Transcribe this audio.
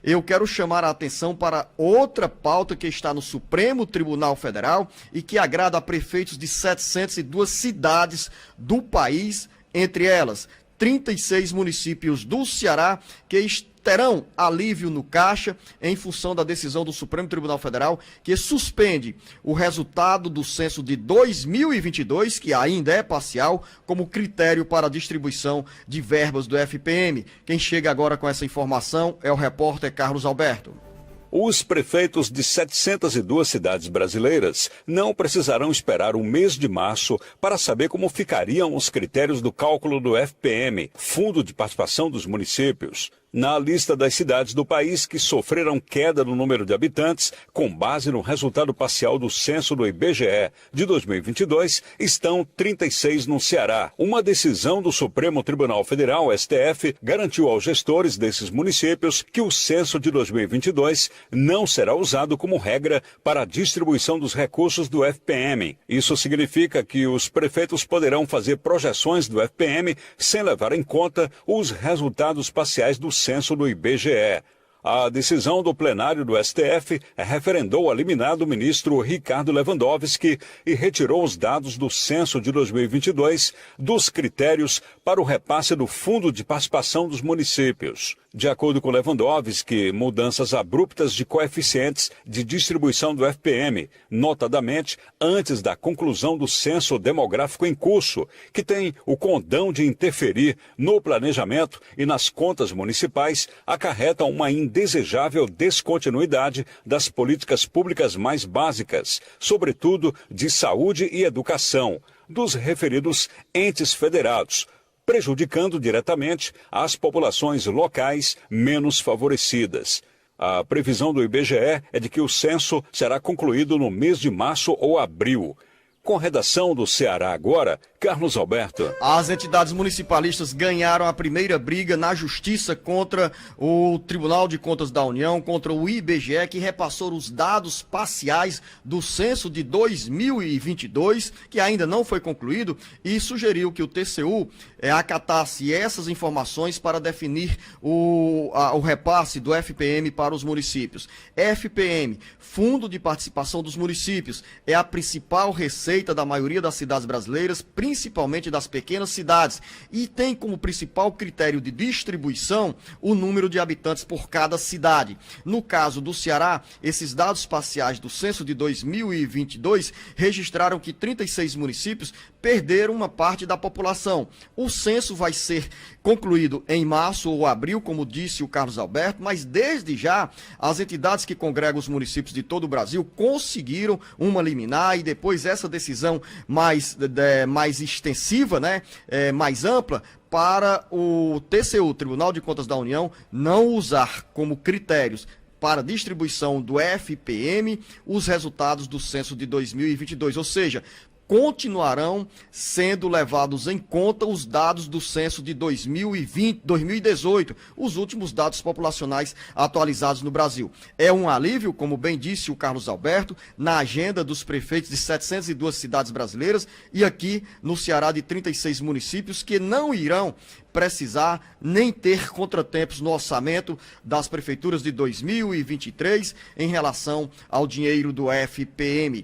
eu quero chamar a atenção para outra pauta que está no Supremo Tribunal Federal e que agrada a prefeitos de 702 cidades do país, entre elas 36 municípios do Ceará que terão alívio no caixa em função da decisão do Supremo Tribunal Federal que suspende o resultado do censo de 2022, que ainda é parcial, como critério para a distribuição de verbas do FPM. Quem chega agora com essa informação é o repórter Carlos Alberto. Os prefeitos de 702 cidades brasileiras não precisarão esperar o mês de março para saber como ficariam os critérios do cálculo do FPM, Fundo de Participação dos Municípios. Na lista das cidades do país que sofreram queda no número de habitantes, com base no resultado parcial do censo do IBGE de 2022, estão 36 no Ceará. Uma decisão do Supremo Tribunal Federal, STF, garantiu aos gestores desses municípios que o censo de 2022 não será usado como regra para a distribuição dos recursos do FPM. Isso significa que os prefeitos poderão fazer projeções do FPM sem levar em conta os resultados parciais do censo do IBGE. A decisão do plenário do STF referendou a liminar do ministro Ricardo Lewandowski e retirou os dados do censo de 2022 dos critérios para o repasse do Fundo de Participação dos Municípios. De acordo com Lewandowski, mudanças abruptas de coeficientes de distribuição do FPM, notadamente antes da conclusão do censo demográfico em curso, que tem o condão de interferir no planejamento e nas contas municipais, acarretam uma indesejável descontinuidade das políticas públicas mais básicas, sobretudo de saúde e educação, dos referidos entes federados, prejudicando diretamente as populações locais menos favorecidas. A previsão do IBGE é de que o censo será concluído no mês de março ou abril. Com redação do Ceará Agora, Carlos Alberto. As entidades municipalistas ganharam a primeira briga na justiça contra o Tribunal de Contas da União, contra o IBGE, que repassou os dados parciais do censo de 2022, que ainda não foi concluído, e sugeriu que o TCU acatasse essas informações para definir o repasse do FPM para os municípios. FPM, Fundo de Participação dos Municípios, é a principal receita da maioria das cidades brasileiras, principalmente das pequenas cidades, e tem como principal critério de distribuição o número de habitantes por cada cidade. No caso do Ceará, esses dados parciais do censo de 2022 registraram que 36 municípios perderam uma parte da população. O censo vai ser concluído em março ou abril, como disse o Carlos Alberto, mas desde já as entidades que congregam os municípios de todo o Brasil conseguiram uma liminar e depois essa decisão mais extensiva, mais ampla, para o TCU, Tribunal de Contas da União, não usar como critérios para distribuição do FPM os resultados do censo de 2022, ou seja, continuarão sendo levados em conta os dados do censo de 2018, os últimos dados populacionais atualizados no Brasil. É um alívio, como bem disse o Carlos Alberto, na agenda dos prefeitos de 702 cidades brasileiras e aqui no Ceará de 36 municípios que não irão precisar nem ter contratempos no orçamento das prefeituras de 2023 em relação ao dinheiro do FPM.